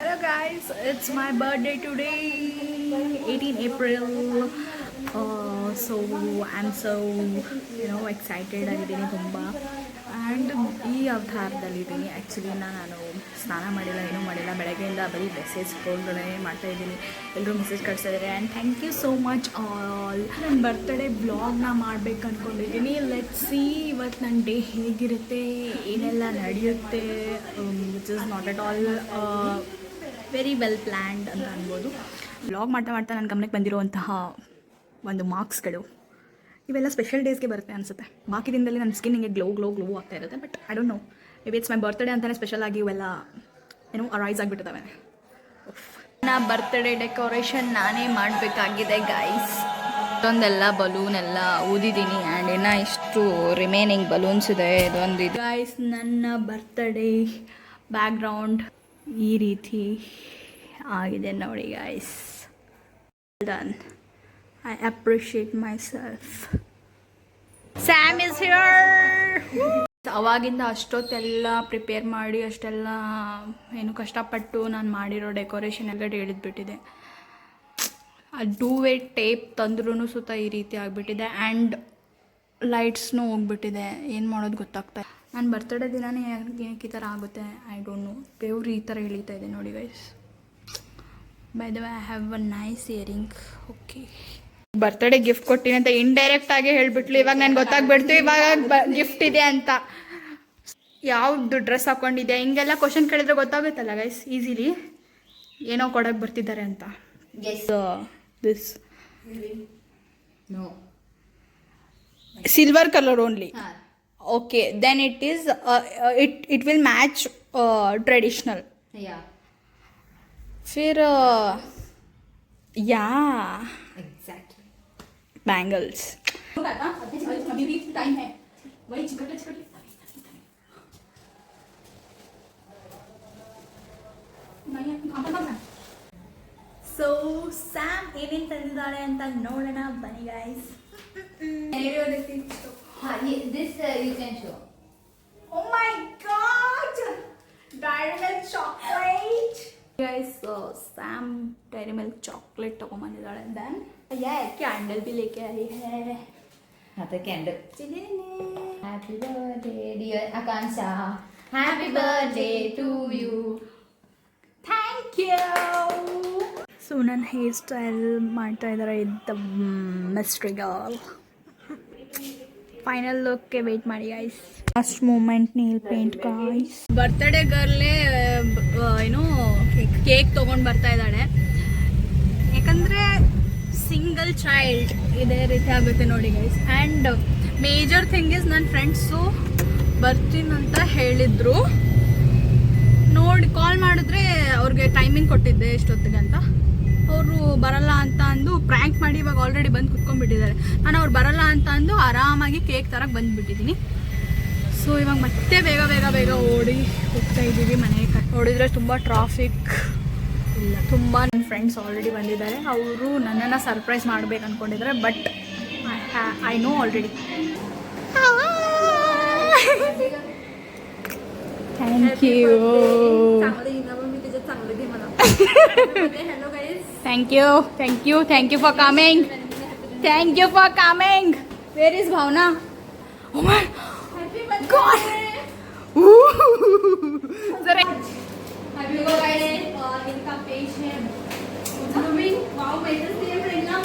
Hello guys, it's my birthday today, 18 April. So I'm so excited ಆಗಿದ್ದೀನಿ ತುಂಬ. And ಈ ಅವತಾರದಲ್ಲಿದ್ದೀನಿ. Actually ನಾನು ಸ್ನಾನ ಮಾಡಿಲ್ಲ, ಏನೂ ಮಾಡಿಲ್ಲ. ಬೆಳಗ್ಗೆಯಿಂದ ಬರೀ ಮೆಸೇಜ್ ಫೋನ್ಗಳೇ ಮಾಡ್ತಾಯಿದ್ದೀನಿ. ಎಲ್ಲರೂ ಮೆಸೇಜ್ ಕಳಿಸಿದ್ದಾರೆ. And thank you so much all. ನನ್ನ ಬರ್ತ್ಡೇ ಬ್ಲಾಗ್ನ ಮಾಡ್ಬೇಕು ಅಂದ್ಕೊಂಡಿದ್ದೀನಿ. ಲೆಟ್ಸ್ ಸಿ ಇವತ್ತು ನನ್ನ ಡೇ ಹೇಗಿರುತ್ತೆ, ಏನೆಲ್ಲ ನಡೆಯುತ್ತೆ. Which is not at all very well planned ಅಂತ ಅನ್ಬೋದು. ವ್ಲಾಗ್ ಮಾಡ್ತಾ ಮಾಡ್ತಾ ನನ್ನ ಗಮನಕ್ಕೆ ಬಂದಿರುವಂತಹ ಒಂದು ಮಾರ್ಕ್ಸ್ಗಳು ಇವೆಲ್ಲ ಸ್ಪೆಷಲ್ ಡೇಸ್ಗೆ ಬರುತ್ತೆ ಅನಿಸುತ್ತೆ. ಬಾಕಿ ದಿನದಲ್ಲಿ ನನ್ನ ಸ್ಕಿನ್ ಹಿಂಗೆ ಗ್ಲೋ ಆಗ್ತಾ ಇರುತ್ತೆ. But I don't no, may be it's my birthday ಅಂತಲೇ ಸ್ಪೆಷಲ್ ಆಗಿ ಇವೆಲ್ಲ ಅರೈಸ್ ಆಗಿಬಿಟ್ಟಿದ್ದಾವೆ. ನನ್ನ ಬರ್ತ್ಡೇ ಡೆಕೋರೇಷನ್ ನಾನೇ ಮಾಡಬೇಕಾಗಿದೆ ಗೈಸ್. ಇದೊಂದೆಲ್ಲ ಬಲೂನ್ ಎಲ್ಲ ಊದಿದ್ದೀನಿ ಆ್ಯಂಡ್ ಇನ್ನೂ ಇಷ್ಟು ರಿಮೈನಿಂಗ್ ಬಲೂನ್ಸ್ ಇದೆ. ಇದೊಂದು ಗೈಸ್ ನನ್ನ ಬರ್ತ್ಡೇ ಬ್ಯಾಕ್ಗ್ರೌಂಡ್ ಈ ರೀತಿ ಆಗಿದೆ ನೋಡಿ guys. Done. I appreciate myself. Sam is here. ಅವಾಗಿಂದ ಅಷ್ಟೊತ್ತೆಲ್ಲ ಪ್ರಿಪೇರ್ ಮಾಡಿ ಅಷ್ಟೆಲ್ಲ ಕಷ್ಟಪಟ್ಟು ನಾನು ಮಾಡಿರೋ ಡೆಕೋರೇಷನ್ ಎಲ್ಲ ಹೇಳಿದ್ಬಿಟ್ಟಿದೆ. ಅದು ಡೂವೇ ಟೇಪ್ ತಂದ್ರೂ ಸುತ್ತ ಈ ರೀತಿ ಆಗಿಬಿಟ್ಟಿದೆ ಆ್ಯಂಡ್ ಲೈಟ್ಸ್ನೂ ಹೋಗ್ಬಿಟ್ಟಿದೆ. ಏನು ಮಾಡೋದು ಗೊತ್ತಾಗ್ತಾ ಇಲ್ಲ. ನನ್ನ ಬರ್ತ್ಡೇ ದಿನನೇ ಏನಕ್ಕೆ ಈ ಥರ ಆಗುತ್ತೆ ಐ ಡೋಂಟ್ ನೋ. ದೇವ್ರು ಈ ಥರ ಎಳೀತಾ ಇದೆ ನೋಡಿ guys. By the way I have a nice earring. Okay, birthday gift ಕೊಟ್ಟಿನಿ ಅಂತ ಇಂಡೈರೆಕ್ಟ್ ಆಗಿ ಹೇಳ್ಬಿಟ್ಲು. ಇವಾಗ ನನಗೆ ಗೊತ್ತಾಗ್ಬಿಡ್ತು ಇವಾಗ ಗಿಫ್ಟ್ ಇದೆ ಅಂತ. ಯಾವ್ದು ಡ್ರೆಸ್ ಹಾಕೊಂಡಿದ್ಯಾ ಹಿಂಗೆಲ್ಲ ಕ್ವಶನ್ ಕೇಳಿದ್ರೆ ಗೊತ್ತಾಗುತ್ತಲ್ಲ ಗೈಸ್ ಈಸಿಲಿ ಏನೋ ಕೊಡೋಕೆ ಬರ್ತಿದ್ದಾರೆ ಅಂತ. This silver colour only. Okay, then it is it will match traditional. फिर या एग्जैक्टली बैंगल्स. अभी भी टाइम है. वही चिकट. सो सैम ಏನೇನು ತಂದಿದ್ದಾಳೆ ಅಂತ ನೋಡೋಣ ಬನ್ನಿ ಗೈಸ್. हाँ, ये this you can show. Oh my god, Dairy Milk chocolate. Guys Sam dairy milk chocolate तಗೊಂಬಂದಿದ್ದಾಳೆ. देन ये कैंडल भी लेके आई है. हाँ तो candle. Happy birthday dear Akanksha. Happy birthday to you. Thank you. So ನನ್ನ ಹೇರ್ ಸ್ಟೈಲ್ ಮಾಡ್ತಾ ಇದ್ದಾರೆ ದ ಮಿಸ್ಟ್ರಿ ಗರ್ಲ್. ಫೈನಲ್ ಲುಕ್ಗೆ ವೇಟ್ ಮಾಡಿ guys. Last moment nail paint guys. Birthday ಗರ್ಲೇ ಕೇಕ್ ತೊಗೊಂಡು ಬರ್ತಾ ಇದ್ದಾಳೆ. ಯಾಕಂದರೆ ಸಿಂಗಲ್ ಚೈಲ್ಡ್ ಇದೇ ರೀತಿ ಆಗುತ್ತೆ ನೋಡಿ guys. And major thing is ನನ್ನ ಫ್ರೆಂಡ್ಸು ಬರ್ತೀನಂತ ಹೇಳಿದರು. ಕಾಲ್ ಮಾಡಿದ್ರೆ ಅವ್ರಿಗೆ ಟೈಮಿಂಗ್ ಕೊಟ್ಟಿದ್ದೆ ಎಷ್ಟೊತ್ತಿಗೆ ಅಂತ. ಅವರು ಬರಲ್ಲ ಅಂತ ಅಂದು ಪ್ರ್ಯಾಂಕ್ ಮಾಡಿ ಇವಾಗ ಆಲ್ರೆಡಿ ಬಂದು ಕುತ್ಕೊಂಡ್ಬಿಟ್ಟಿದ್ದಾರೆ. ನಾನು ಅವ್ರು ಬರಲ್ಲ ಅಂತ ಅಂದು ಆರಾಮಾಗಿ ಕೇಕ್ ತರಕ್ಕೆ ಬಂದುಬಿಟ್ಟಿದ್ದೀನಿ. ಸೊ ಇವಾಗ ಮತ್ತೆ ಬೇಗ ಓಡಿ ಹೋಗ್ತಾ ಇದ್ದೀವಿ ಮನೆಗೆ. ನೋಡಿದರೆ ತುಂಬ ಟ್ರಾಫಿಕ್ ಇಲ್ಲ, ತುಂಬ ನನ್ನ ಫ್ರೆಂಡ್ಸ್ ಆಲ್ರೆಡಿ ಬಂದಿದ್ದಾರೆ. ಅವರು ನನ್ನನ್ನು ಸರ್ಪ್ರೈಸ್ ಮಾಡ್ಬೇಕು ಅಂದ್ಕೊಂಡಿದ್ದಾರೆ. But I know already. Thank you. Thank you for coming. Where is Bhavna? Oh my god. Sorry. Have you guys इनका पेज है blooming. Wow, मेरे से प्रेरणा.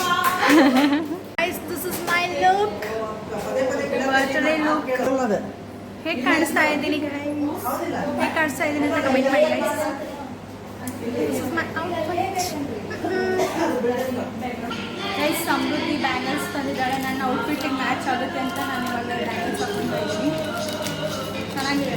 Guys, this is my look. Birthday look. ಹೇಗೆ ಕಾಣಿಸ್ತಾ ಇದ್ದೀನಿ guys? ಹೇಗೆ ಕಾಣಿಸ್ತಾ ಇದ್ದೀನಿ ಅಂತ ಕಮೆಂಟ್ ಮಾಡಿ guys. This is my outfit. Guys Samruddhi bangles ತಂದಿದ್ದಾಳೆ. ನನ್ನ ಔಟ್ಫಿಟ್ಟಿಗೆ ಮ್ಯಾಚ್ ಆಗುತ್ತೆ ಅಂತ ನಾನು ಇವಾಗ ಬ್ಯಾಂಗಲ್ಸ್ ಹಾಕ್ಕೊಂಡು ಇದ್ದೀನಿ. ಚೆನ್ನಾಗಿದೆ.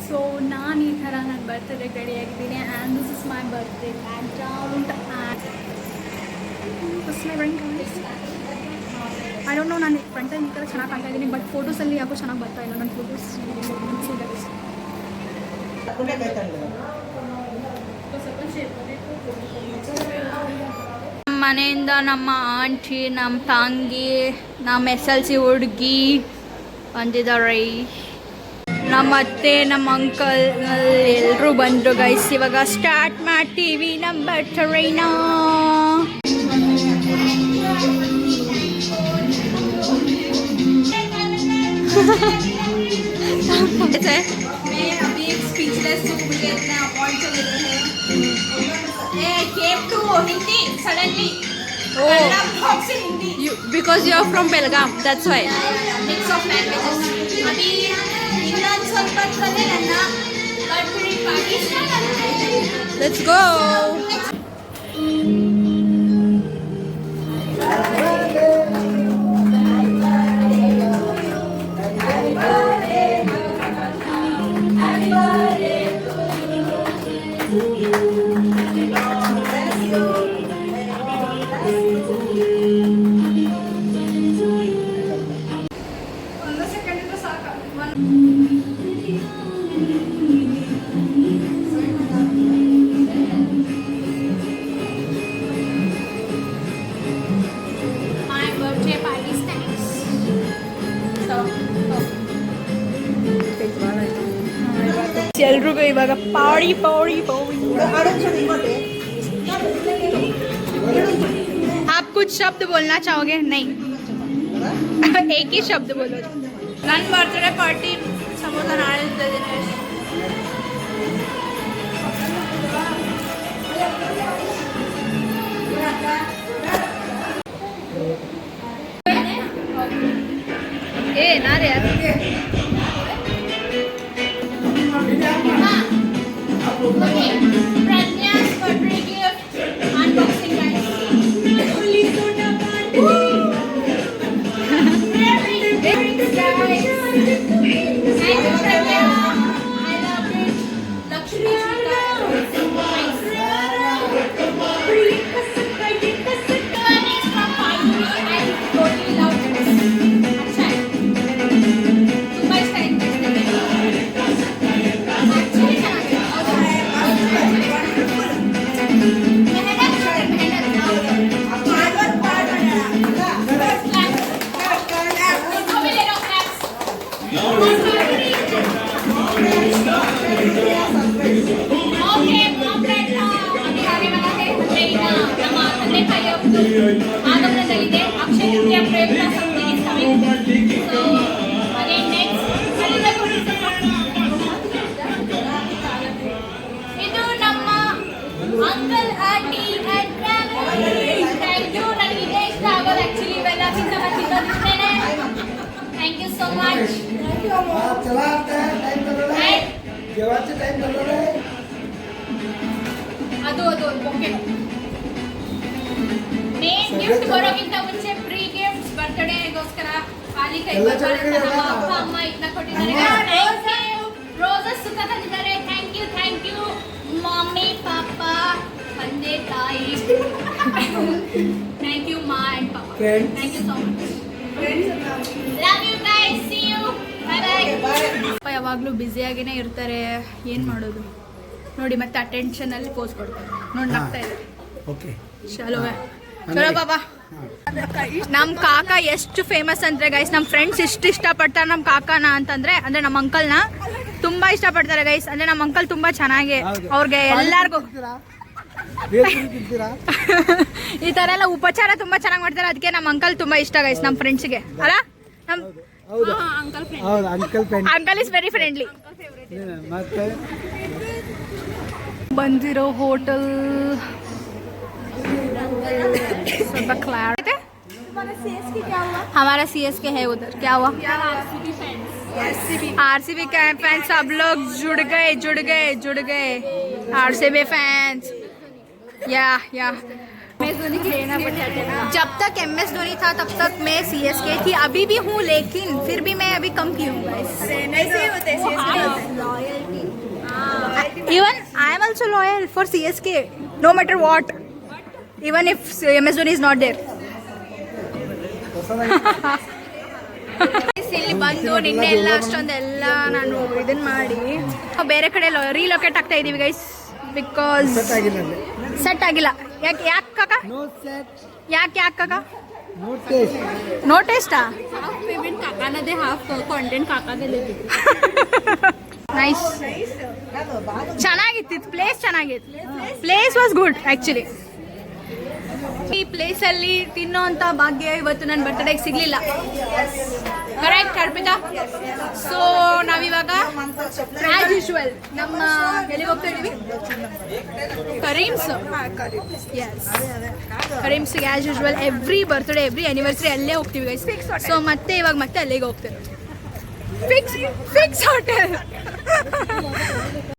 ಸೊ ನಾನು ಈ ಥರ ನನ್ನ ಬರ್ತ್ಡೇ ರೆಡಿಯಾಗಿದ್ದೀನಿ. And this is my birthday background. I don't know, ನಾನು ಫ್ರಂಟಲ್ಲಿ ಈ ಥರ ಚೆನ್ನಾಗಿ ಕಾಣ್ತಾ ಇದ್ದೀನಿ. ಬಟ್ ಫೋಟೋಸಲ್ಲಿ ಯಾಕೋ ಚೆನ್ನಾಗಿ ಬರ್ತಾ ಇಲ್ಲ ನನ್ನ ಫೋಟೋಸ್. ಮನೆಯಿಂದ ನಮ್ಮ ಆಂಟಿ, ನಮ್ಮ ತಂಗಿ, ನಮ್ಮ SLC ಹುಡುಗಿ ಬಂದಿದ್ದಾರೆ. ನಮ್ಮ ಅತ್ತೆ, ನಮ್ಮ ಅಂಕಲ್ ಎಲ್ಲರೂ ಬಂದರು ಗೈಸ್. ಇವಾಗ ಸ್ಟಾರ್ಟ್ ಮಾಡ್ತೀವಿ ನಮ್ಮ ಬರ್ತಡೇನ. Because you are from Belgaum, that's why. Mix of languages. अभी ಇನ್ನೊಂದು ಸ್ವಲ್ಪ ಹೊತ್ತಲ್ಲಿ ನನ್ನ ಬರ್ತ್ಡೇ ಪಾರ್ಟಿ ಸ್ಟಾರ್ಟ್ ಆಗುತ್ತೆ. Let's go. ಒಂದು ಸೆಕೆಂಡ್ ಇದ್ರೆ ಸಾಕು. My birthday party snacks. ಎಲ್ರಿಗೂ ಇವಾಗ ಪಾಡಿ ಪಾಡಿ ಪಾಡಿ. आप कुछ शब्द बोलना चाहोगे? नहीं. एक ही शब्द बोलो. ನನ್ನ ಬರ್ತ್ಡೇ ಪಾರ್ಟಿ ಸಂಬಂಧ ನಾಳೆ ದಿನೇಶ್. ಏ ನಾರೇ ಯಾರು? Pranya's birthday gift unboxing guys. Thank you Pranya. I love it. Lakshmi One is from Mayuri. I totally love it. अच्छा है. ತುಂಬಾ ಇಷ್ಟ ಆಯ್ತು. Actually ಚೆನ್ನಾಗಿದೆ. ಆಗಮನದಲ್ಲಿದೆ. ಅಕ್ಷಯ ತೃತೀಯ ಪ್ರಯುಕ್ತ something is coming. So again next ಇದು ನಮ್ಮ uncle aunty and family. Thank you. ನನಗೆ ಇದೇ ಇಷ್ಟ ಆಗೋದು ಆಕ್ಚುಲಿ ಇವೆಲ್ಲ ತಿನ್ನೋದು ತಿನ್ನೋದಿಷ್ಟೇನೆ. Thank you so much. ಅದು ಅದು ಓಕೆ. ಮೇನ್ ಗಿಫ್ಟ್ ಬರೋಕ್ಕಿಂತ ಮುಂಚೆ ಪ್ರೀ ಗಿಫ್ಟ್ಸ್ ಬರ್ತ್ಡೇಗೋಸ್ಕರ ಖಾಲಿ ಕೈ ಬರ್ತಾರೆ. ನಮ್ಮ ಅಪ್ಪ ಅಮ್ಮ ಇದನ್ನ ಕೊಟ್ಟಿದ್ದಾರೆ. ರೋಸಸ್ ಸುತ್ತ ತಂದಿದ್ದಾರೆ. ಥ್ಯಾಂಕ್ ಯು ಮಮ್ಮಿ ಪಾಪ ತಂದೆ ತಾಯಿ. Thank you ma and papa. Thank you so much. Love you guys. See you. Bye bye. ಯಾವಾಗಲೂ ಬ್ಯುಸಿಯಾಗಿನೇ ಇರ್ತಾರೆ. ಏನು ಮಾಡೋದು ನೋಡಿ. ಮತ್ತೆ ಅಟೆನ್ಷನಲ್ಲಿ ಪೋಸ್ ಕೊಡ್ತಾರೆ ನೋಡಿ. ನಗ್ತಾ ಇದೆ. ಓಕೆ ಚಲೋ ಚಲೋ ಪಾಪ. ನಮ್ಮ ಕಾಕ ಎಷ್ಟು ಫೇಮಸ್ ಅಂದರೆ ಗೈಸ್, ನಮ್ಮ ಫ್ರೆಂಡ್ಸ್ ಇಷ್ಟು ಇಷ್ಟಪಡ್ತಾರೆ ನಮ್ಮ ಕಾಕನ ಅಂತಂದರೆ. ಅಂದರೆ ನಮ್ಮ ಅಂಕಲ್ನ ತುಂಬ ಇಷ್ಟಪಡ್ತಾರೆ ಗೈಸ್. ಅಂದರೆ ನಮ್ಮ ಅಂಕಲ್ ತುಂಬ ಚೆನ್ನಾಗಿ ಅವ್ರಿಗೆ ಎಲ್ಲರಿಗೂ ಈ ಥರ ಎಲ್ಲ ಉಪಚಾರ ತುಂಬ ಚೆನ್ನಾಗಿ ಮಾಡ್ತಾರೆ. ಅದಕ್ಕೆ ನಮ್ಮ ಅಂಕಲ್ ತುಂಬ ಇಷ್ಟ ಗೈಸ್ ನಮ್ಮ ಫ್ರೆಂಡ್ಸ್ಗೆ. ಅಲ್ಲ ನಮ್ಮ ಅಂಕಲ್ ಇಸ್ ವೆರಿ ಫ್ರೆಂಡ್ಲಿ. ಬಂದಿರೋ होटल सब क्लैरिटी है। हमारा CSK है उधर। क्या हुआ? RCB का फैंस सब लोग जुड़ गए RCB फैंस। या जब तक MS धोनी था तब तक मैं CSK थी, अभी भी हूँ, लेकिन फिर भी मैं अभी कम की हूँ। Even I am also loyal for CSK, no matter what, even if MS Dhoni is not there. ಇಲ್ಲಿ ಬಂದು ನಿನ್ನೆ ಎಲ್ಲ ಅಷ್ಟೊಂದೆಲ್ಲ ನಾನು ಇದನ್ನ ಮಾಡಿ ಬೇರೆ ಕಡೆ ರೀಲೊಕೇಟ್ ಆಗ್ತಾ ಇದೀವಿ ಗೈಸ್. ಬಿಕಾಸ್ ಸೆಟ್ ಆಗಿಲ್ಲ. ಯಾಕೆ ಕಾಕ? No set, ಯಾಕೆ ಕಾಕ? no taste. ನೋ ಟೇಸ್ಟಾ? हाफ पेमेंट काकाना दे, हाफ कंटेंट काका दे लेते. ನೈಸ್. ಚೆನ್ನಾಗಿತ್ತು ಪ್ಲೇಸ್, ಚೆನ್ನಾಗಿತ್ತು. Place was good actually. ಈ ಪ್ಲೇಸಲ್ಲಿ ತಿನ್ನೋಂಥ ಭಾಗ್ಯ ಇವತ್ತು ನನ್ನ ಬರ್ತ್ಡೇಗೆ ಸಿಗಲಿಲ್ಲ. ಕರೆಕ್ಟ್ ಅರ್ಪಿತಾ? ಸೊ ನಾವಿವಾಗ ಆ್ಯಸ್ ಯೂಶುವಲ್ ನಮ್ಮ ಎಲ್ಲಿಗೆ ಹೋಗ್ತಾ ಇದ್ದೀವಿ? ಕರೀಮ್ಸ್. ಎಸ್, ಕರೀಮ್ಸ್ಗೆ as usual every birthday every anniversary ಅಲ್ಲೇ ಹೋಗ್ತೀವಿ ಗೈಸ್. ಸೊ ಮತ್ತೆ ಇವಾಗ ಮತ್ತೆ ಅಲ್ಲಿಗೆ ಹೋಗ್ತೇವೆ. Fix hotel.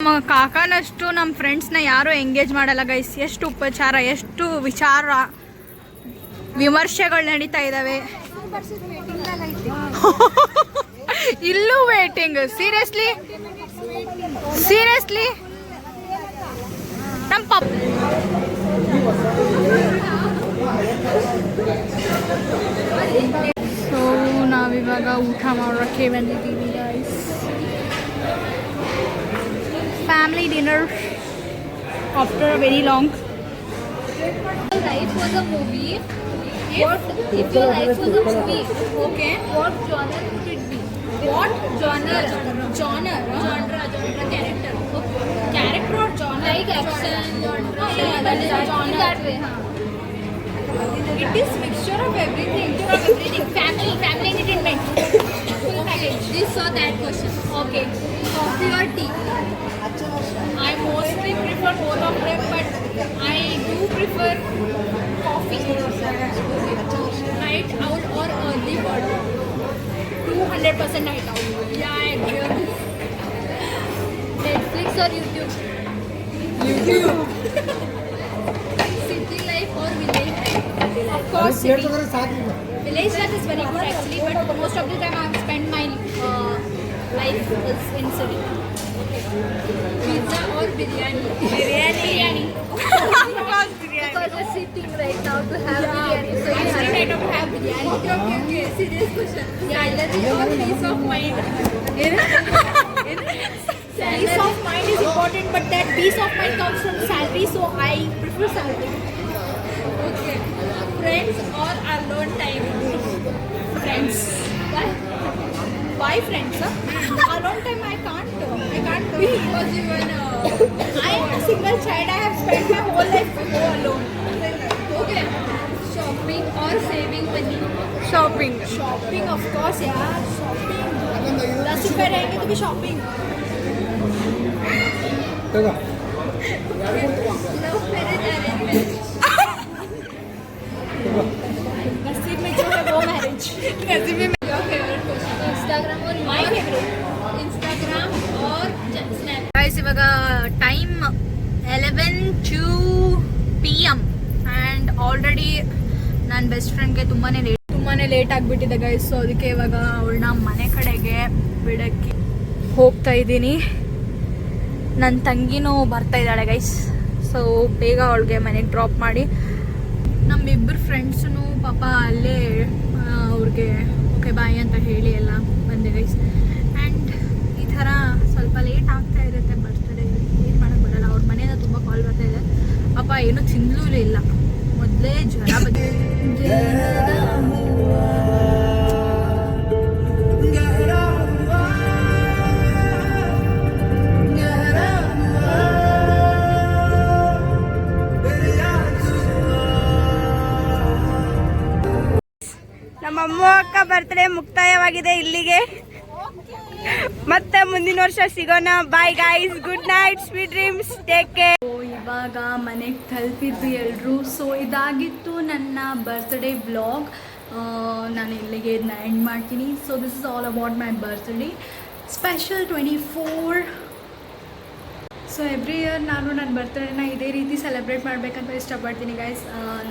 ನಮ್ಮ ಕಾಕನಷ್ಟು ನಮ್ಮ ಫ್ರೆಂಡ್ಸ್ನ ಯಾರೂ ಎಂಗೇಜ್ ಮಾಡಲ್ಲ ಗೈಸ್. ಎಷ್ಟು ಉಪಚಾರ, ಎಷ್ಟು ವಿಚಾರ ವಿಮರ್ಶೆಗಳು ನಡೀತಾ ಇದ್ದಾವೆ. ಇಲ್ಲೂ ವೇಟಿಂಗ್. ಸೀರಿಯಸ್ಲಿ ನಮ್ಮ ಪಾಪ ಸೊ ನಾವಿವಾಗ ಊಟ ಮಾಡೋಕ್ಕೆ ಬಂದಿದ್ದೀವಿ guys. Family dinner after a very long. Life was a movie. If your life was a movie, okay, what genre would it be? What genre? Character. Okay. Character or genre? Like action, genre. That is genre. That way, It is mixture of everything. Family entertainment. Full package. This or that question. Okay. Coffee or tea? I mostly prefer both of them, but I do prefer coffee. Night owl or early bird? 200% night owl. Yeah, I agree on this. Netflix or YouTube? City life or village life? Of course, city. Village life is very good actually, but most of the time I have spent my life is in city. Pizza or biryani? Biryani. Because we're sitting right now to have biryani. So actually I don't have biryani. Okay. Serious question. Salary or peace of mind? Peace of mind is important, but that peace of mind comes from salary, so I prefer salary. Okay. Friends or alone time? Friends. Why friends? Alone time I can't be, because even I am a single child. I have spent my whole life to go alone. Okay. Shopping or saving money? Shopping, of course, yeah. Shopping. 10 रुपए रहेंगे तो भी shopping. Love marriage, arranged marriage. नसीब में जो है वो marriage. नसीब में. Your favorite question? Instagram or my favorite? Instagram or Snap? Guys ಇವಾಗ ಟೈಮ್ 11:02 PM ಆ್ಯಂಡ್ ಆಲ್ರೆಡಿ ನನ್ನ ಬೆಸ್ಟ್ ಫ್ರೆಂಡ್ಗೆ ತುಂಬಾ ಲೇಟ್ ಆಗಿಬಿಟ್ಟಿದೆ ಗೈಸ್. ಸೊ ಅದಕ್ಕೆ ಇವಾಗ ಅವಳನ್ನ ಮನೆ ಕಡೆಗೆ ಬಿಡೋಕ್ಕೆ ಹೋಗ್ತಾ ಇದ್ದೀನಿ. ನನ್ನ ತಂಗಿನೂ ಬರ್ತಾ ಇದ್ದಾಳೆ ಗೈಸ್. ಸೊ ಬೇಗ ಅವಳಿಗೆ ಮನೆಗೆ ಡ್ರಾಪ್ ಮಾಡಿ, ನಮ್ಮಿಬ್ಬರು ಫ್ರೆಂಡ್ಸೂ ಪಾಪ ಅಲ್ಲೇ ಅವ್ರಿಗೆ ಓಕೆ ಬಾಯ್ ಅಂತ ಹೇಳಿ ಎಲ್ಲ ಬಂದೆ ಗೈಸ್. ಆ್ಯಂಡ್ ಈ ಥರ ಸ್ವಲ್ಪ ಲೇಟ್ ಆಗ್ತಾ ಇರುತ್ತೆ ಬರ್ತ್ಡೇ. ಏನು ಮಾಡೋಕ್ಕೆ ಬರಲ್ಲ. ಅವ್ರ ಮನೆಯಿಂದ ತುಂಬ ಕಾಲ್ ಬರ್ತಾ ಇದೆ. ಪಾಪ ಏನೂ ತಿಂದಲೂ ಇಲ್ಲ, ಮೊದಲೇ ಜ್ವರ ನಮ್ಮ ಅಮ್ಮ ಅಕ್ಕ ಬರ್ತ್ಡೇ ಮುಕ್ತಾಯವಾಗಿದೆ ಇಲ್ಲಿಗೆ. ಮತ್ತೆ ಮುಂದಿನ ವರ್ಷ ಸಿಗೋಣ. Bye guys, good night, sweet dreams, take care. ಇವಾಗ ಮನೆಗೆ ತಲುಪಿದ್ವಿ ಎಲ್ಲರೂ. ಸೊ ಇದಾಗಿತ್ತು ನನ್ನ ಬರ್ತ್ಡೇ ವ್ಲಾಗ್. ನಾನು ಇಲ್ಲಿಗೆ ಇದನ್ನ ಎಂಡ್ ಮಾಡ್ತೀನಿ. So this is all about my birthday special 24. So every year ನಾನು ನನ್ನ ಬರ್ತ್ಡೇನ ಇದೇ ರೀತಿ ಸೆಲೆಬ್ರೇಟ್ ಮಾಡಬೇಕಂತ ಇಷ್ಟಪಡ್ತೀನಿ ಗೈಸ್.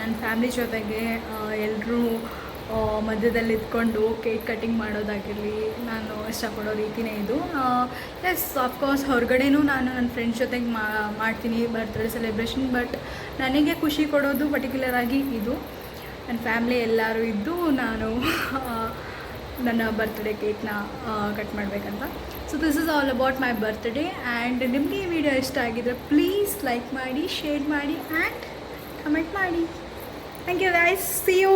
ನನ್ನ ಫ್ಯಾಮಿಲಿ ಜೊತೆಗೆ ಎಲ್ಲರೂ ಮಧ್ಯದಲ್ಲಿ ಇದ್ಕೊಂಡು ಕೇಕ್ ಕಟಿಂಗ್ ಮಾಡೋದಾಗಿರಲಿ ನಾನು ಇಷ್ಟಪಡೋ ರೀತಿಯೇ ಇದು. ಎಸ್ ಆಫ್ಕೋರ್ಸ್ ಹೊರಗಡೆನೂ ನಾನು ನನ್ನ ಫ್ರೆಂಡ್ಸ್ ಜೊತೆಗೆ ಮಾಡ್ತೀನಿ ಬರ್ತ್ಡೇ ಸೆಲೆಬ್ರೇಷನ್. ಬಟ್ ನನಗೆ ಖುಷಿ ಕೊಡೋದು ಪರ್ಟಿಕ್ಯುಲರಾಗಿ ಇದು. ನನ್ನ ಫ್ಯಾಮ್ಲಿ ಎಲ್ಲರೂ ಇದ್ದು ನಾನು ನನ್ನ ಬರ್ತ್ಡೇ ಕೇಕ್ನ ಕಟ್ ಮಾಡಬೇಕಂತ. So this is all about my birthday. And ನಿಮಗೆ ಈ ವಿಡಿಯೋ ಇಷ್ಟ ಆಗಿದ್ರೆ ಪ್ಲೀಸ್ ಲೈಕ್ ಮಾಡಿ, ಶೇರ್ ಮಾಡಿ ಆ್ಯಂಡ್ ಕಮೆಂಟ್ ಮಾಡಿ. Thank you guys, see you.